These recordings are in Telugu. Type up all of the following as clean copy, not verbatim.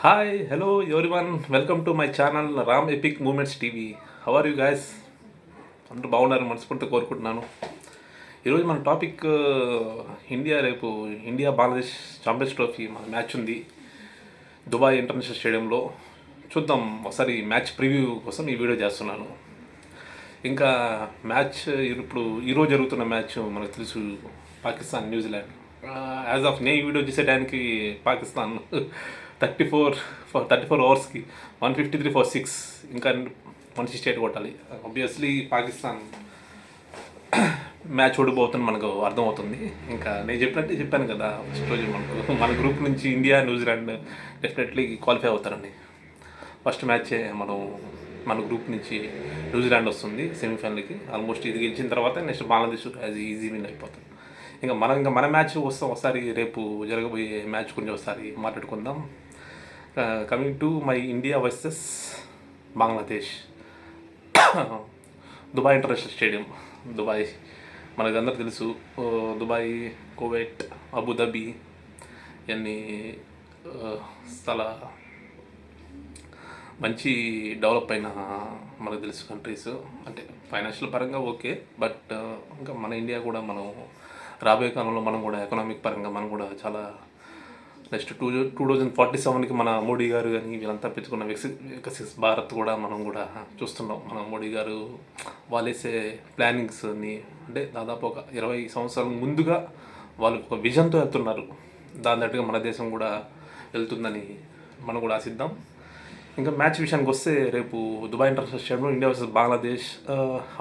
Hi hello everyone welcome to my channel Ram Epic Moments TV. How are you guys? అందరూ బాగున్నారు మనస్ఫూర్తిగా కోరుకుంటున్నాను. ఈరోజు మన టాపిక్ ఇండియా రేపు ఇండియా బంగ్లాదేశ్ ఛాంపియన్స్ ట్రోఫీ మన మ్యాచ్ ఉంది దుబాయ్ ఇంటర్నేషనల్ స్టేడియంలో. చూద్దాం ఒకసారి మ్యాచ్ ప్రివ్యూ కోసం ఈ వీడియో చేస్తున్నాను. ఇంకా మ్యాచ్ ఇప్పుడు ఈరోజు జరుగుతున్న మ్యాచ్ మనకు తెలుసు, పాకిస్తాన్ న్యూజిలాండ్. యాజ్ ఆఫ్ నేను ఈ వీడియో చేసే టైంకి పాకిస్తాన్ 34 అవర్స్కి 153 ఫర్ 6, ఇంకా 168 కొట్టాలి. ఆబ్వియస్లీ పాకిస్తాన్ మ్యాచ్ ఓడిపోతుంది మనకు అర్థమవుతుంది. ఇంకా నేను చెప్పాను కదా ఫస్ట్ రోజు, మన గ్రూప్ నుంచి ఇండియా న్యూజిలాండ్ డెఫినెట్లీ క్వాలిఫై అవుతారండి. ఫస్ట్ మ్యాచే మన గ్రూప్ నుంచి న్యూజిలాండ్ వస్తుంది సెమీఫైనల్కి. ఆల్మోస్ట్ ఇది గెలిచిన తర్వాత next Bangladesh as easy win అయిపోతుంది. ఇంకా మన మ్యాచ్ వస్తాం ఒకసారి, రేపు జరగబోయే మ్యాచ్ గురించి ఒకసారి మాట్లాడుకుందాం. Coming to my India versus Bangladesh, Dubai international stadium. Dubai మనకందరూ తెలుసు. దుబాయ్, కువైట్, అబుదాబి ఇవన్నీ చాలా మంచి డెవలప్ అయిన మనకు తెలుసు కంట్రీస్. అంటే ఫైనాన్షియల్ పరంగా ఓకే, బట్ ఇంకా మన ఇండియా కూడా మనం రాబోయే కాలంలో మనం కూడా ఎకనామిక్ పరంగా మనం కూడా చాలా నెక్స్ట్ 2047కి మన మోడీ గారు కానీ వీళ్ళంతా పెంచుకున్న వికసిత్ భారత్ కూడా మనం కూడా చూస్తున్నాం. మన మోడీ గారు వాళ్ళేసే ప్లానింగ్స్ని అంటే దాదాపు ఒక 20 సంవత్సరాల ముందుగా వాళ్ళు ఒక విజన్తో వెళ్తున్నారు. దాని తట్టుగా మన దేశం కూడా వెళ్తుందని మనం కూడా ఆశిద్దాం. ఇంకా మ్యాచ్ విషయానికి వస్తే రేపు దుబాయ్ ఇంటర్నేషనల్ స్టేడియంలో India versus Bangladesh.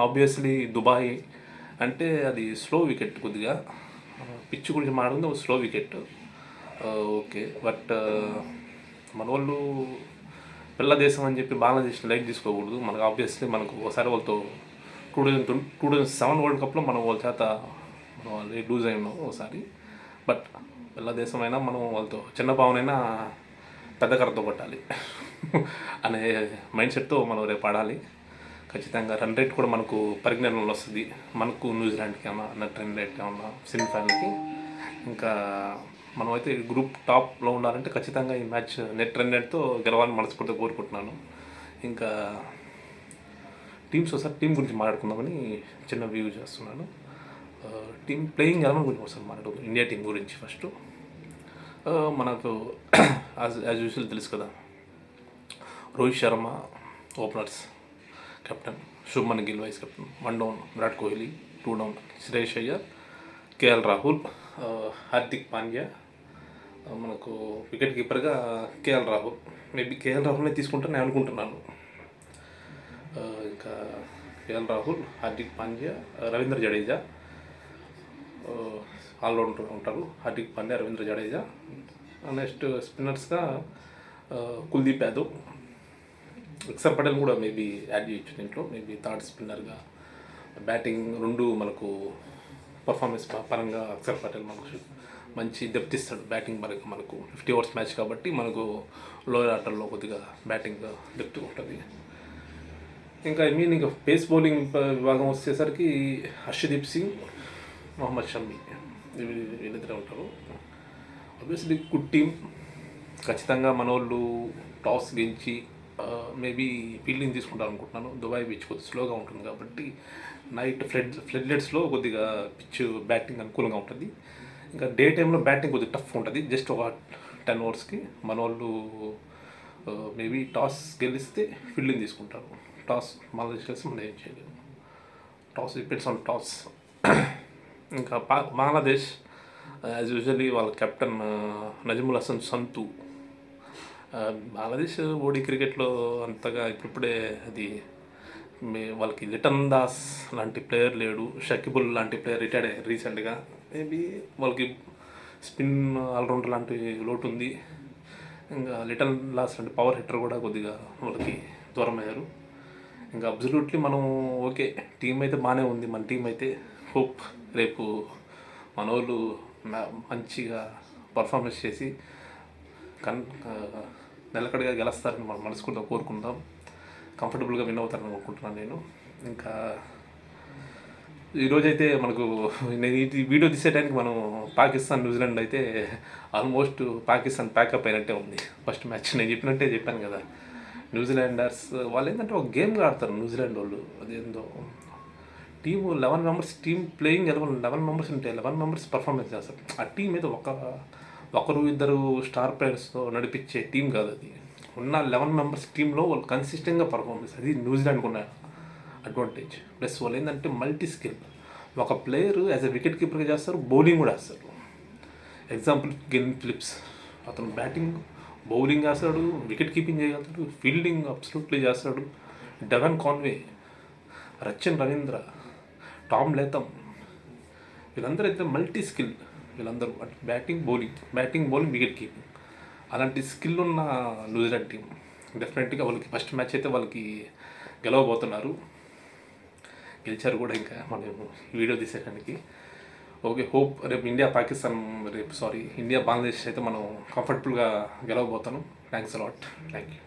Obviously Dubai అంటే అది స్లో వికెట్, కొద్దిగా పిచ్ గురించి మాట్లాడుతుంది, స్లో వికెట్ ఓకే. బట్ మన వాళ్ళు పిల్ల దేశం అని చెప్పి బంగ్లాదేశ్ని లైట్ తీసుకోకూడదు. మనకు ఆబ్వియస్లీ మనకు ఒకసారి వాళ్ళతో 2007 వరల్డ్ కప్లో మనం వాళ్ళ చేత వాళ్ళు లూజ్ అయి ఉన్నాం ఒకసారి. బట్ పిల్ల దేశం అయినా మనం వాళ్ళతో చిన్న భావనైనా పెద్ద కర్రతో కొట్టాలి అనే మైండ్ సెట్తో మనం రేపు ఆడాలి. ఖచ్చితంగా రన్ రేట్ కూడా మనకు పరిజ్ఞానంలో వస్తుంది. మనకు న్యూజిలాండ్కి ఏమన్నా నెట్ రన్ రేట్ ఏమన్నా సెమీఫైనల్కి. ఇంకా మనమైతే గ్రూప్ టాప్లో ఉండాలంటే ఖచ్చితంగా ఈ మ్యాచ్ నెట్ రన్ రేట్తో గెలవాలని మనస్ఫూర్తిగా కోరుకుంటున్నాను. ఇంకా ఒకసారి టీం గురించి మాట్లాడుకుందామని చిన్న వ్యూ చేస్తున్నాను. టీం ప్లేయింగ్ ఎలెవెన్ గురించి ఒకసారి మాట్లాడుకుందాం. ఇండియా టీం గురించి ఫస్ట్ మనకు యాజ్ యూజువల్ తెలుసు కదా, Rohit Sharma openers, captain Shubman Gill vice captain, 1 down Virat Kohli, 2 down Shreyas Iyer, KL Rahul, Hardik Pandya. మనకు వికెట్ కీపర్గా కేఎల్ రాహుల్. మేబీ కేఎల్ రాహుల్నే తీసుకుంటాను నేను అనుకుంటున్నాను. ఇంకా కేఎల్ రాహుల్, హార్దిక్ పాండ్యా, రవీంద్ర జడేజా ఆల్రౌండర్ ఉంటారు. హార్దిక్ పాండ్యా, రవీంద్ర జడేజా. నెక్స్ట్ స్పిన్నర్స్గా కుల్దీప్ యాదవ్, అక్షర్ పటేల్ కూడా మేబీ యాడ్ చేయొచ్చు దీంట్లో, మేబీ థర్డ్ స్పిన్నర్గా. బ్యాటింగ్ రెండు మనకు పర్ఫార్మెన్స్ పరంగా అక్షర్ పటేల్ మనకు మంచి డెప్త్ ఇస్తాడు. బ్యాటింగ్ పరంగా మనకు 50 ఓవర్స్ మ్యాచ్ కాబట్టి మనకు లోయర్ ఆర్డర్లో కొద్దిగా బ్యాటింగ్ డెప్త్ ఉంటుంది. ఇంకా ఇంకా పేస్ బౌలింగ్ విభాగం వచ్చేసరికి హర్షదీప్ సింగ్, మొహమ్మద్ షమి వీళ్ళిద్దరే ఉంటారు. Obviously good team. ఖచ్చితంగా మన వాళ్ళు టాస్ గెలిచి మేబీ ఫీల్డింగ్ తీసుకుంటారు అనుకుంటున్నాను. దుబాయ్ పిచ్ కొద్దిగా స్లోగా ఉంటుంది కాబట్టి నైట్ ఫ్లడ్లెట్స్లో కొద్దిగా పిచ్ బ్యాటింగ్ అనుకూలంగా ఉంటుంది. ఇంకా డే టైంలో బ్యాటింగ్ కొద్దిగా టఫ్ ఉంటుంది. జస్ట్ ఒక 10 ఓవర్స్కి మన వాళ్ళు మేబీ టాస్ గెలిస్తే ఫీల్డింగ్ తీసుకుంటారు. టాస్ మళ్ళీ కలిసి మనం ఏం చేయలేము. Toss depends on toss. ఇంకా బంగ్లాదేశ్ యాజ్ యూజువల్లీ వాళ్ళ కెప్టెన్ నజముల్ హసన్ సంతు. బంగ్లాదేశ్ ఓడి క్రికెట్లో అంతగా ఇప్పుడిప్పుడే అది వాళ్ళకి లిటన్ దాస్ లాంటి ప్లేయర్ లేడు, షకీబుల్ లాంటి ప్లేయర్ రిటైర్డ్ అయ్యారు రీసెంట్గా. మేబీ వాళ్ళకి స్పిన్ ఆల్రౌండర్ లాంటి లోటు ఉంది. ఇంకా లిటన్ దాస్ లాంటి పవర్ హిట్టర్ కూడా కొద్దిగా వాళ్ళకి దూరం అయ్యారు. ఇంకా అబ్జల్యూట్లీ మనం ఓకే, టీం అయితే బాగానే ఉంది. మన టీం అయితే హోప్ రేపు మన వాళ్ళు మంచిగా పర్ఫార్మెన్స్ చేసి నిలకడగా గెలుస్తారని మనం మనస్ఫూర్తిగా కోరుకుందాం. కంఫర్టబుల్గా విన్ అవుతారని అనుకుంటున్నాను నేను. ఇంకా ఈరోజైతే మనకు నేను ఈ వీడియో తీసే టైంకి మనం పాకిస్తాన్ న్యూజిలాండ్ అయితే ఆల్మోస్ట్ పాకిస్తాన్ ప్యాకప్ అయినట్టే ఉంది. ఫస్ట్ మ్యాచ్ నేను చెప్పినట్టే చెప్పాను కదా, న్యూజిలాండర్స్ వాళ్ళు ఏంటంటే ఒక గేమ్గా ఆడతారు న్యూజిలాండ్ వాళ్ళు. అదేందో team 11 members team playing 11 members ఉంటే 11 మెంబర్స్ పర్ఫార్మెన్స్ చేస్తారు. ఆ టీం మీద ఒకరు ఇద్దరు స్టార్ ప్లేయర్స్తో నడిపించే టీం కాదు అది. ఉన్న 11 మెంబర్స్ టీంలో వాళ్ళు కన్సిస్టెంట్గా పర్ఫార్మెన్స్, అది న్యూజిలాండ్కి ఉన్న అడ్వాంటేజ్. ప్లస్ వాళ్ళు ఏంటంటే మల్టీ స్కిల్. ఒక ప్లేయర్ యాజ్ ఎ వికెట్ కీపర్గా చేస్తారు, బౌలింగ్ కూడా వేస్తారు. ఎగ్జాంపుల్ గిల్ ఫిలిప్స్, అతను బ్యాటింగ్ బౌలింగ్ చేస్తాడు, వికెట్ కీపింగ్ చేయగలుగుతాడు, ఫీల్డింగ్ అబ్సల్యూట్లీ చేస్తాడు. Devon Conway, Rachin Ravindra, Tom Latham, వీళ్ళందరూ అయితే మల్టీ స్కిల్. వీళ్ళందరూ బ్యాటింగ్ బౌలింగ్ వికెట్ కీపింగ్, అలాంటి స్కిల్ ఉన్న న్యూజిలాండ్ టీం డెఫినెట్గా వాళ్ళకి ఫస్ట్ మ్యాచ్ అయితే వాళ్ళకి గెలవబోతున్నారు. గెలిచారు కూడా ఇంకా మనం వీడియో తీసేయడానికి. ఓకే, హోప్ రేపు ఇండియా బంగ్లాదేశ్ అయితే మనం కంఫర్టబుల్గా గెలవబోతాను. Thanks a lot. Thank you.